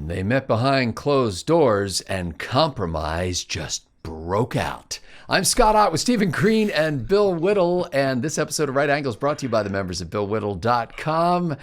They met behind closed doors and compromise just broke out. I'm Scott Ott with Stephen Green and Bill Whittle, and this episode of Right Angles brought to you by the members of BillWhittle.com.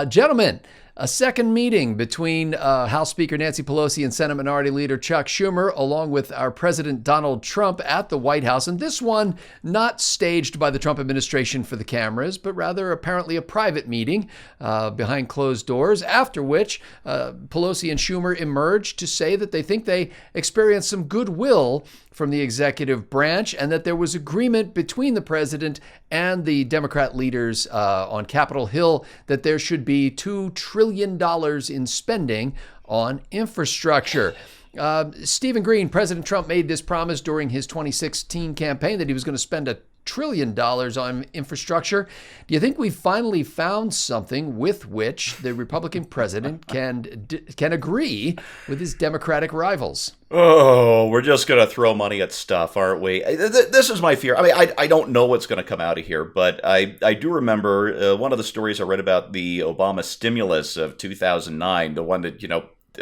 Gentlemen, a second meeting between House Speaker Nancy Pelosi and Senate Minority Leader Chuck Schumer, along with our President Donald Trump at the White House. And this one not staged by the Trump administration for the cameras, but rather apparently a private meeting behind closed doors, after which Pelosi and Schumer emerged to say that they think they experienced some goodwill from the executive branch and that there was agreement between the president and the Democrat leaders on Capitol Hill that there should be $2 trillion in spending on infrastructure. Stephen Green, President Trump made this promise during his 2016 campaign that he was going to spend $1 trillion on infrastructure. Do you think we finally found something with which the Republican president can agree with his Democratic rivals? Oh, we're just going to throw money at stuff, aren't we? This is my fear. I mean, I don't know what's going to come out of here, but I do remember one of the stories I read about the Obama stimulus of 2009, the one that,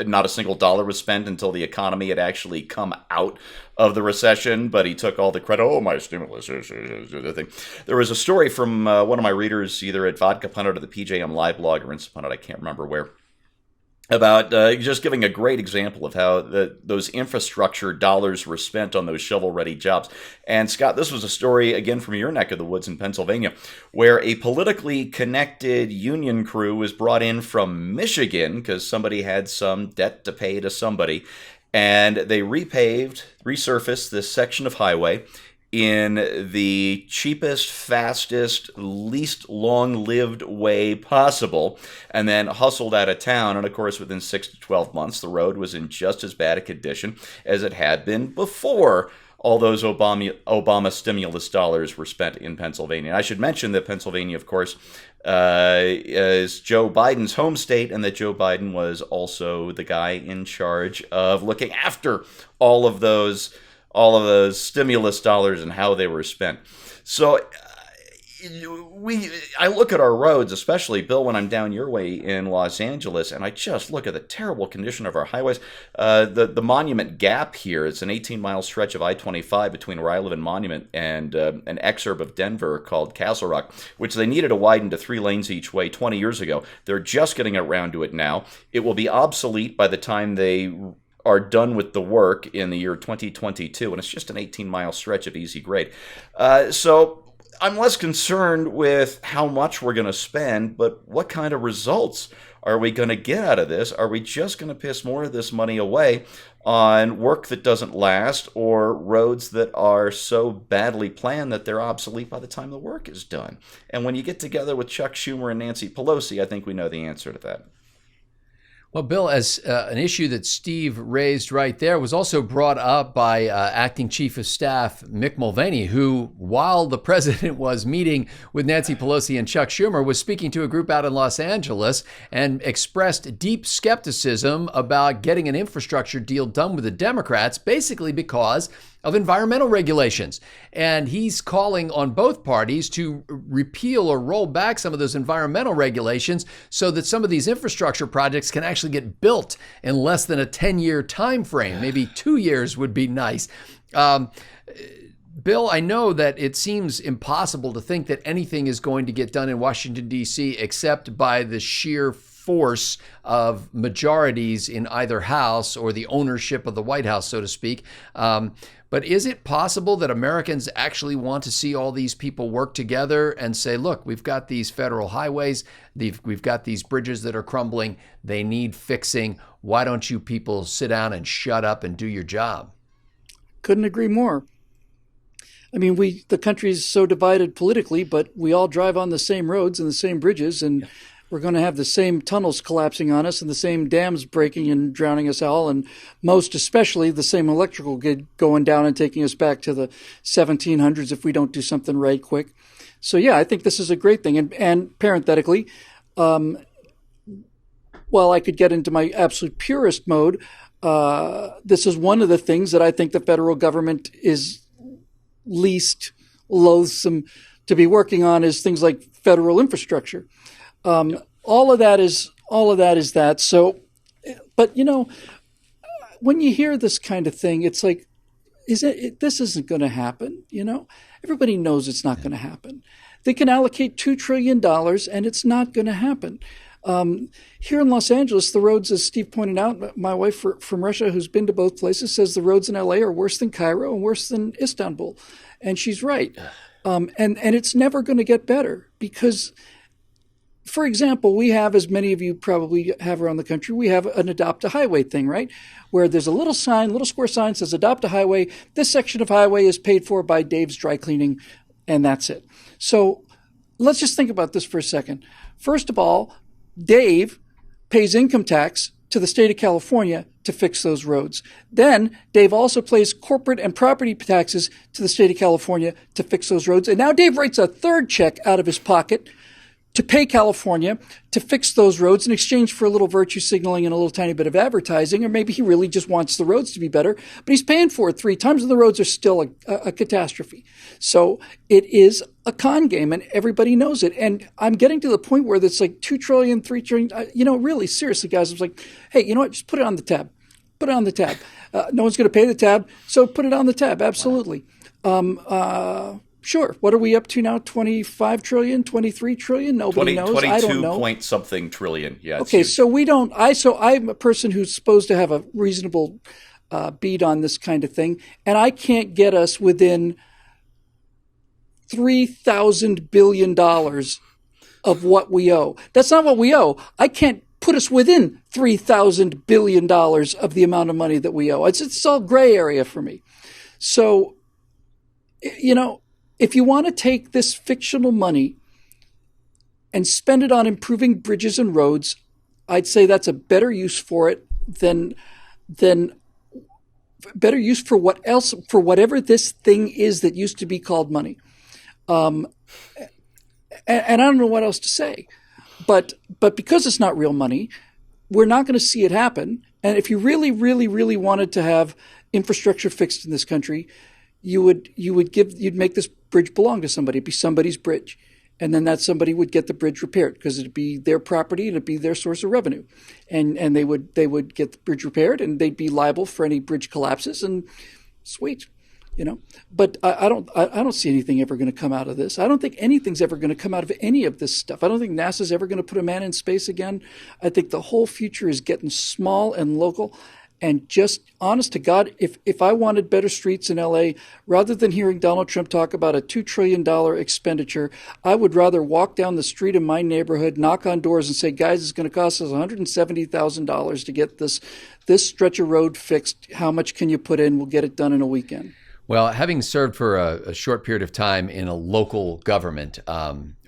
not a single dollar was spent until the economy had actually come out of the recession, but he took all the credit. Oh, my stimulus. Thing. There was a story from one of my readers, either at Vodka Pundit or the PJM Live blog or Insta Pundit, I can't remember where, about just giving a great example of how those infrastructure dollars were spent on those shovel-ready jobs. And Scott, this was a story, again, from your neck of the woods in Pennsylvania, where a politically connected union crew was brought in from Michigan because somebody had some debt to pay to somebody, and they resurfaced this section of highway in the cheapest, fastest, least long-lived way possible, and then hustled out of town. And of course, within 6 to 12 months, the road was in just as bad a condition as it had been before all those Obama stimulus dollars were spent in Pennsylvania. And I should mention that Pennsylvania, of course, is Joe Biden's home state, and that Joe Biden was also the guy in charge of looking after all of those stimulus dollars and how they were spent. So I look at our roads, especially, Bill, when I'm down your way in Los Angeles, and I just look at the terrible condition of our highways. The Monument Gap here, it's an 18-mile stretch of I-25 between where I live in Monument and an exurb of Denver called Castle Rock, which they needed to widen to 3 lanes each way 20 years ago. They're just getting around to it now. It will be obsolete by the time they are done with the work in the year 2022, and it's just an 18-mile stretch of easy grade. So I'm less concerned with how much we're going to spend, but what kind of results are we going to get out of this? Are we just going to piss more of this money away on work that doesn't last, or roads that are so badly planned that they're obsolete by the time the work is done? And when you get together with Chuck Schumer and Nancy Pelosi, I think we know the answer to that. Well, Bill, as an issue that Steve raised right there was also brought up by Acting Chief of Staff Mick Mulvaney, who, while the president was meeting with Nancy Pelosi and Chuck Schumer, was speaking to a group out in Los Angeles and expressed deep skepticism about getting an infrastructure deal done with the Democrats, basically because of environmental regulations. And he's calling on both parties to repeal or roll back some of those environmental regulations so that some of these infrastructure projects can actually get built in less than a 10-year time frame. Maybe 2 years would be nice. Bill, I know that it seems impossible to think that anything is going to get done in Washington, D.C. except by the sheer force of majorities in either house or the ownership of the White House, so to speak. But is it possible that Americans actually want to see all these people work together and say, look, we've got these federal highways, we've got these bridges that are crumbling, they need fixing. Why don't you people sit down and shut up and do your job? Couldn't agree more. I mean, the country's so divided politically, but we all drive on the same roads and the same bridges, and we're going to have the same tunnels collapsing on us and the same dams breaking and drowning us all, and most especially the same electrical grid going down and taking us back to the 1700s if we don't do something right quick. So, yeah, I think this is a great thing. And parenthetically, while I could get into my absolute purist mode, this is one of the things that I think the federal government is least loathsome to be working on, is things like federal infrastructure. All of that is that. So But, when you hear this kind of thing, it's like, this isn't going to happen, Everybody knows it's not going to happen. They can allocate $2 trillion and it's not going to happen. Here in Los Angeles, the roads, as Steve pointed out, my wife from Russia, who's been to both places, says the roads in LA are worse than Cairo and worse than Istanbul. And she's right. And it's never going to get better because, for example, we have, as many of you probably have around the country, we have an adopt a highway thing, right? Where there's a little square sign says adopt a highway. This section of highway is paid for by Dave's Dry Cleaning, and that's it. So let's just think about this for a second. First of all, Dave pays income tax to the state of California to fix those roads. Then Dave also pays corporate and property taxes to the state of California to fix those roads. And now Dave writes a third check out of his pocket to pay California to fix those roads in exchange for a little virtue signaling and a little tiny bit of advertising, or maybe he really just wants the roads to be better, but he's paying for it 3 times and the roads are still a catastrophe. So it is a con game and everybody knows it. And I'm getting to the point where it's like 2 trillion, 3 trillion, really seriously, guys, I was like, hey, you know what? Just put it on the tab. Put it on the tab. No one's going to pay the tab, so put it on the tab. Absolutely. Sure. What are we up to now? 25 trillion, 23 trillion? Nobody knows. 22 I don't know. point something trillion. Yeah. Okay. So I'm a person who's supposed to have a reasonable beat on this kind of thing. And I can't get us within $3,000 billion of what we owe. That's not what we owe. I can't put us within $3,000 billion of the amount of money that we owe. It's all gray area for me. So, if you want to take this fictional money and spend it on improving bridges and roads, I'd say that's a better use for it than better use for whatever this thing is that used to be called money. And I don't know what else to say, but because it's not real money, we're not going to see it happen. And if you really, really, really wanted to have infrastructure fixed in this country, you'd make this bridge belong to somebody. It'd be somebody's bridge. And then that somebody would get the bridge repaired because it'd be their property and it'd be their source of revenue. And they would get the bridge repaired and they'd be liable for any bridge collapses and sweet, But I don't see anything ever going to come out of this. I don't think anything's ever going to come out of any of this stuff. I don't think NASA's ever going to put a man in space again. I think the whole future is getting small and local. And just honest to God, if I wanted better streets in LA, rather than hearing Donald Trump talk about a $2 trillion expenditure, I would rather walk down the street in my neighborhood, knock on doors and say, guys, it's going to cost us $170,000 to get this stretch of road fixed. How much can you put in? We'll get it done in a weekend. Well, having served for a short period of time in a local government,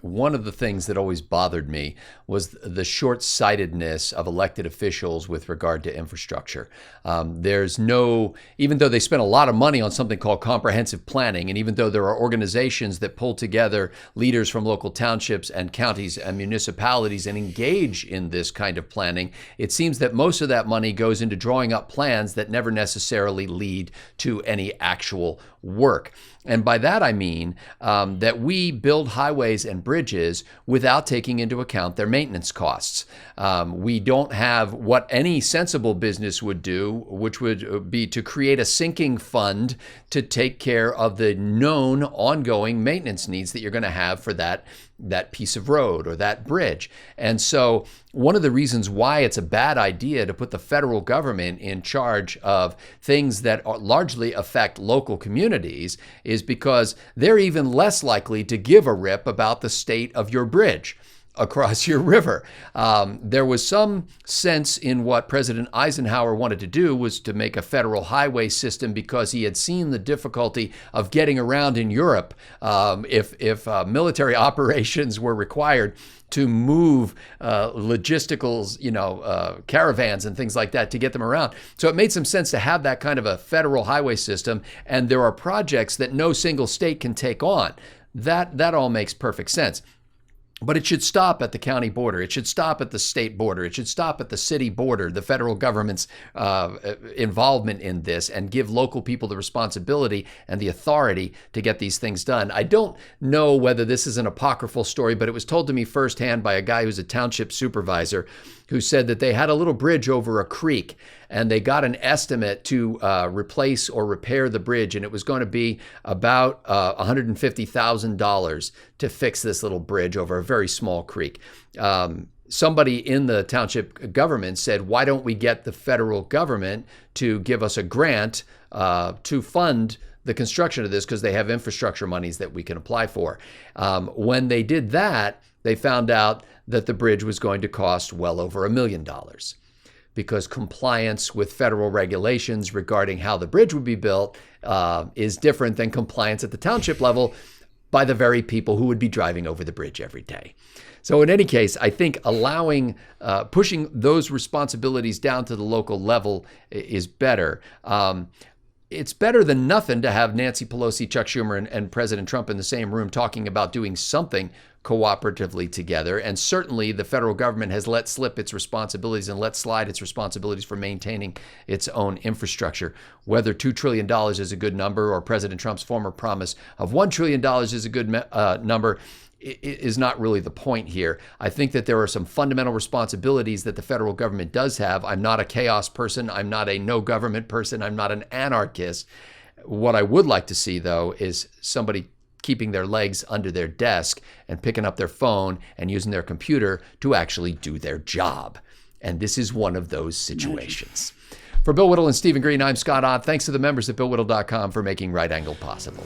one of the things that always bothered me was the short-sightedness of elected officials with regard to infrastructure. Even though they spend a lot of money on something called comprehensive planning, and even though there are organizations that pull together leaders from local townships and counties and municipalities and engage in this kind of planning, it seems that most of that money goes into drawing up plans that never necessarily lead to any actual work. And by that I mean that we build highways and bridges without taking into account their maintenance costs. We don't have what any sensible business would do, which would be to create a sinking fund to take care of the known ongoing maintenance needs that you're going to have for that piece of road or that bridge. And so one of the reasons why it's a bad idea to put the federal government in charge of things that largely affect local communities is because they're even less likely to give a rip about the state of your bridge across your river. There was some sense in what President Eisenhower wanted to do was to make a federal highway system because he had seen the difficulty of getting around in Europe if military operations were required to move logisticals, caravans and things like that to get them around. So it made some sense to have that kind of a federal highway system. And there are projects that no single state can take on. That all makes perfect sense. But it should stop at the county border. It should stop at the state border. It should stop at the city border, the federal government's involvement in this, and give local people the responsibility and the authority to get these things done. I don't know whether this is an apocryphal story, but it was told to me firsthand by a guy who's a township supervisor who said that they had a little bridge over a creek and they got an estimate to replace or repair the bridge, and it was going to be about $150,000 to fix this little bridge over a very small creek. Somebody in the township government said, why don't we get the federal government to give us a grant to fund the construction of this, because they have infrastructure monies that we can apply for. When they did that, they found out that the bridge was going to cost well over $1 million, because compliance with federal regulations regarding how the bridge would be built is different than compliance at the township level by the very people who would be driving over the bridge every day. So in any case, I think allowing, pushing those responsibilities down to the local level is better. It's better than nothing to have Nancy Pelosi, Chuck Schumer, and President Trump in the same room talking about doing something cooperatively together. And certainly the federal government has let slip its responsibilities and let slide its responsibilities for maintaining its own infrastructure. Whether $2 trillion is a good number or President Trump's former promise of $1 trillion is a good number is not really the point here. I think that there are some fundamental responsibilities that the federal government does have. I'm not a chaos person. I'm not a no government person. I'm not an anarchist. What I would like to see, though, is somebody keeping their legs under their desk and picking up their phone and using their computer to actually do their job. And this is one of those situations. For Bill Whittle and Stephen Green, I'm Scott Ott. Thanks to the members at BillWhittle.com for making Right Angle possible.